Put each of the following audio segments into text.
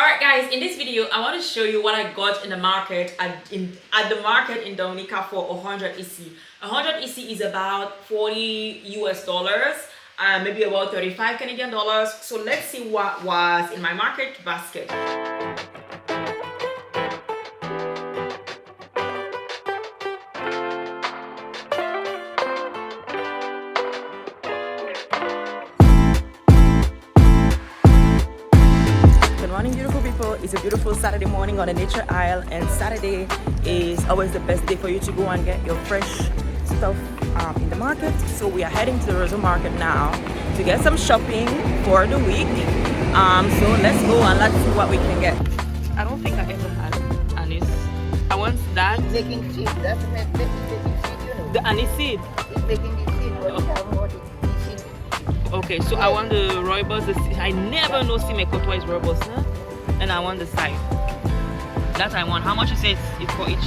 Alright guys, in this video I want to show you what I got in the market at the market in Dominica for 100 EC. 100 EC is about 40 US dollars, maybe about 35 Canadian dollars. So let's see what was in my market basket. Beautiful people, it's a beautiful Saturday morning on the Nature Isle, and Saturday is always the best day for you to go and get your fresh stuff in the market. So we are heading to the Roseau market now to get some shopping for the week. So let's go and let's see what we can get. I don't think I ever had anise. I want that. Making seed, that's making seed, you know. The anise seed. It's making the seed, but you haven't got it seed. Okay, so I want the rooibos. I never know see my cotois is rooibos, huh? And I want the side. That I want. How much you say it's for each?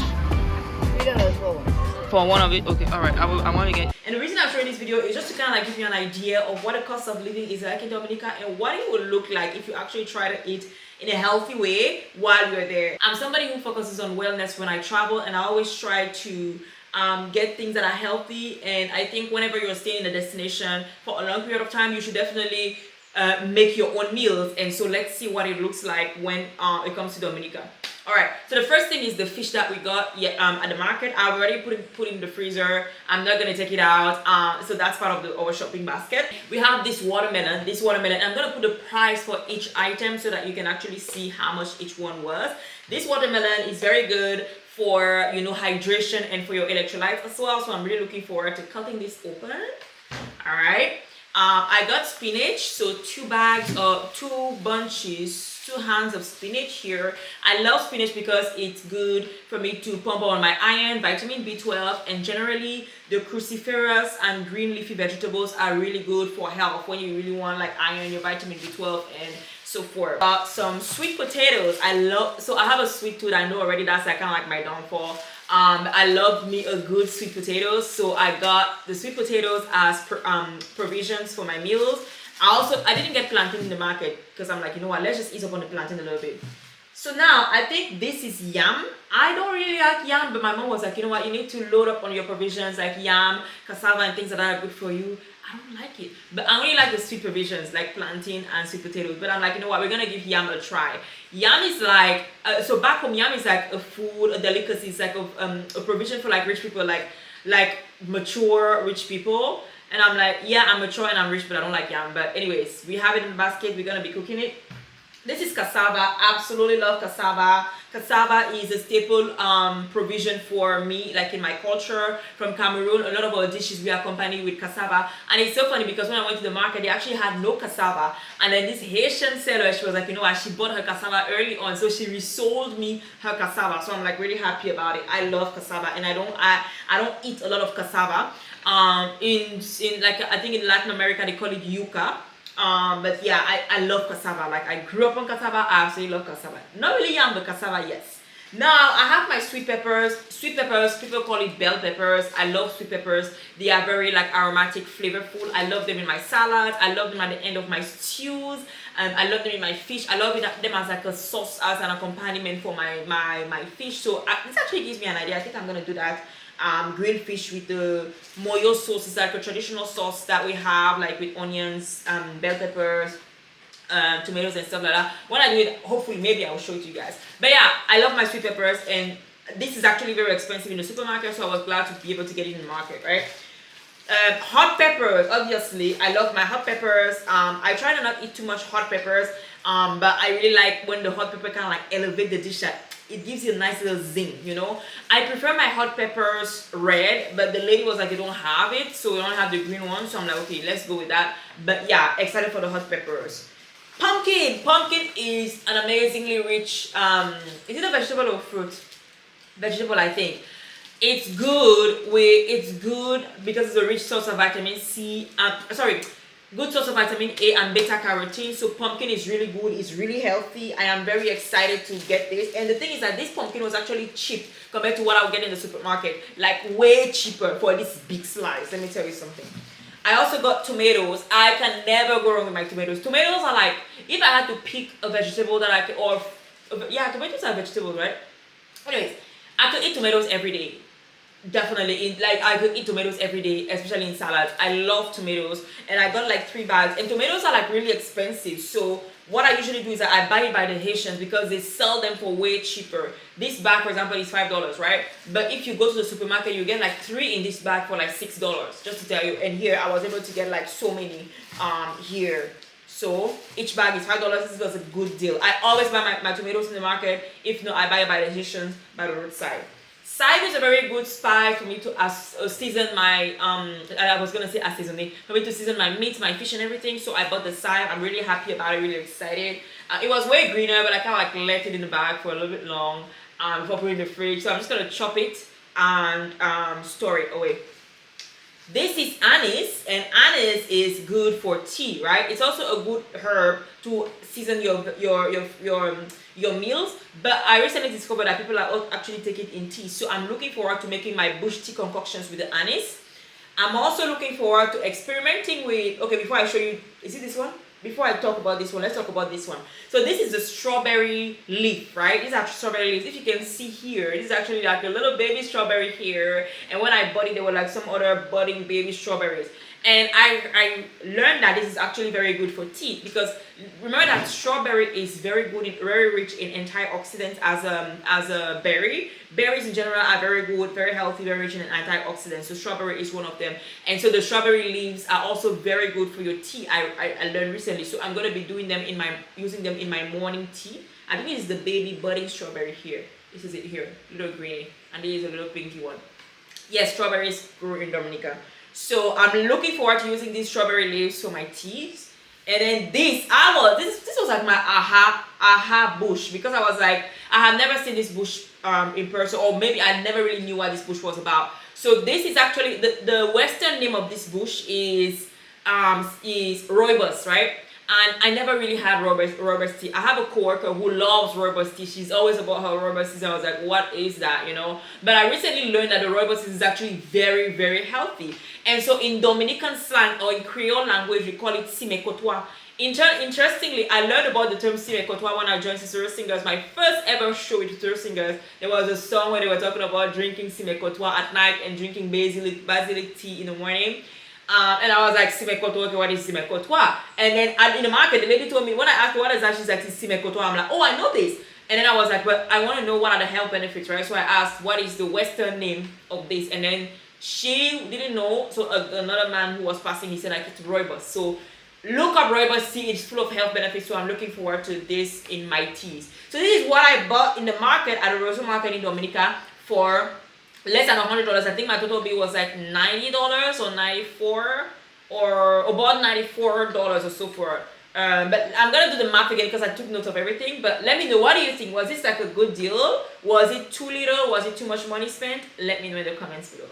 $3 for one of it. Okay, all right. I want to get. And the reason I'm showing this video is just to kind of like give you an idea of what the cost of living is like in Dominica and what it would look like if you actually try to eat in a healthy way while you're there. I'm somebody who focuses on wellness when I travel, and I always try to get things that are healthy. And I think whenever you're staying in a destination for a long period of time, you should definitely make your own meals. And so let's see what it looks like when it comes to Dominica. All right, so the first thing is the fish that we got at the market. I've already put it in the freezer. I'm not gonna take it out, so that's part of our shopping basket. We have this watermelon. I'm gonna put the price for each item so that you can actually see how much each one was. This watermelon is very good for, you know, hydration and for your electrolytes as well, so I'm really looking forward to cutting this open. All right. I got spinach, so 2 hands of spinach here. I love spinach because it's good for me to pump on my iron, vitamin B12, and generally the cruciferous and green leafy vegetables are really good for health when you really want like iron, your vitamin B12, and so forth. Some sweet potatoes. I have a sweet tooth. I know already that's like kind of like my downfall. I love me a good sweet potatoes, so I got the sweet potatoes as provisions for my meals. I didn't get plantain in the market because I'm like, you know what, let's just ease up on the plantain a little bit. So now I think this is yam. I don't really like yam, but my mom was like, you know what, you need to load up on your provisions like yam, cassava, and things that are good for you. I don't like it, but I only like the sweet provisions like plantain and sweet potatoes. But I'm like, you know what, we're gonna give yam a try. Yam is like so back home, yam is like a food, a delicacy. It's like a provision for like rich people, like mature rich people. And I'm like, yeah, I'm mature and I'm rich, but I don't like yam. But anyways, we have it in the basket. We're gonna be cooking it. This is cassava. Absolutely love cassava. Cassava is a staple provision for me, like in my culture from Cameroon. A lot of our dishes we accompany with cassava. And it's so funny because when I went to the market, they actually had no cassava. And then this Haitian seller, she was like, you know what, she bought her cassava early on, so she resold me her cassava. So I'm like really happy about it. I love cassava, and I don't eat a lot of cassava. In like I think in Latin America they call it yuca. But yeah, I love cassava. Like I grew up on cassava. I absolutely love cassava. Not really yam, but cassava, yes. Now I have my sweet peppers. Sweet peppers, people call it bell peppers. I love sweet peppers. They are very like aromatic, flavorful. I love them in my salads. I love them at the end of my stews. I love them in my fish. I love them as like a sauce, as an accompaniment for my fish. So this actually gives me an idea. I think I'm gonna do that. Grilled fish with the moyo sauce. Is like a traditional sauce that we have, like with onions, bell peppers, tomatoes and stuff like that. When I do it, hopefully maybe I'll show it to you guys. But yeah, I love my sweet peppers, and this is actually very expensive in the supermarket, so I was glad to be able to get it in the market, right? Hot peppers, obviously. I love my hot peppers. I try to not eat too much hot peppers, but I really like when the hot pepper kind of like elevate the dish. It gives you a nice little zing, you know. I prefer my hot peppers red, but the lady was like, they don't have it, so we don't have the green one. So I'm like, okay, let's go with that. But yeah, excited for the hot peppers. Pumpkin is an amazingly rich, is it a vegetable or fruit? Vegetable, I think. It's good because it's a rich source of vitamin C. Good source of vitamin A and beta carotene. So pumpkin is really good. It's really healthy. I am very excited to get this. And the thing is that this pumpkin was actually cheap compared to what I would get in the supermarket. Like way cheaper for this big slice. Let me tell you something. I also got tomatoes. I can never go wrong with my tomatoes. Tomatoes are like, if I had to pick a vegetable that I could, or yeah, tomatoes are vegetables, right? Anyways, I could eat tomatoes every day. Definitely, like I could eat tomatoes every day, especially in salads. I love tomatoes, and I got like 3 bags. And tomatoes are like really expensive. So what I usually do is that I buy it by the Haitians because they sell them for way cheaper. This bag, for example, is $5, right? But if you go to the supermarket, you get like 3 in this bag for like $6. Just to tell you. And here I was able to get like so many here. So each bag is $5. This was a good deal. I always buy my tomatoes in the market. If not, I buy it by the Haitians by the roadside. Cider is a very good spice for me to season my I was gonna say assaisonner, for me to season my meat, my fish, and everything. So I bought the cider. I'm really happy about it. Really excited. It was way greener, but I kind of like left it in the bag for a little bit long before putting it in the fridge. So I'm just gonna chop it and store it away. This is anise, and anise is good for tea, right? It's also a good herb to season your meals. But I recently discovered that people actually take it in tea. So I'm looking forward to making my bush tea concoctions with the anise. I'm also looking forward to experimenting with, okay, before I show you, is it this one? Before I talk about this one, let's talk about this one. So this is the strawberry leaf, right? These are strawberry leaves. If you can see here, this is actually like a little baby strawberry here. And when I bought it, there were like some other budding baby strawberries. And I learned that this is actually very good for teeth, because remember that strawberry is very good, very rich in antioxidants as a berry. Berries in general are very good, very healthy, very rich in antioxidants. So strawberry is one of them. And so the strawberry leaves are also very good for your tea. I learned recently. So I'm gonna be using them in my morning tea. I think this is the baby budding strawberry here. This is it here, little greeny, and this is a little pinky one. Yes, strawberries grow in Dominica. So I'm looking forward to using these strawberry leaves for my teas. And then this was like my aha bush, because I was like, I have never seen this bush in person, or maybe I never really knew what this bush was about. So this is actually the Western name of this bush is rooibos, right? And I never really had rooibos tea. I have a coworker who loves rooibos tea. She's always about her rooibos tea. And I was like, what is that, you know? But I recently learned that the rooibos is actually very, very healthy. And so in Dominican slang, or in Creole language, we call it simekotoa. Interestingly, I learned about the term simekotoa when I joined Sister Singers. My first ever show with Sister Singers, there was a song where they were talking about drinking simekotoa at night and drinking basilic tea in the morning. And I was like, simekotoa, okay, what is simekotoa? And then in the market, the lady told me, when I asked her what is that, she's like, simekotoa. I'm like, oh, I know this. And then I was like, but I want to know what are the health benefits, right? So I asked, what is the Western name of this? And then she didn't know. So another man who was passing, he said, like, it's rooibos. So look up rooibos tea. It's full of health benefits. So I'm looking forward to this in my teas. So this is what I bought in the market at the Roseau market in Dominica for less than $100. I think my total bill was like $90 or $94, or about $94 or so for. But I'm gonna do the math again because I took notes of everything. But let me know, what do you think? Was this like a good deal? Was it too little? Was it too much money spent? Let me know in the comments below.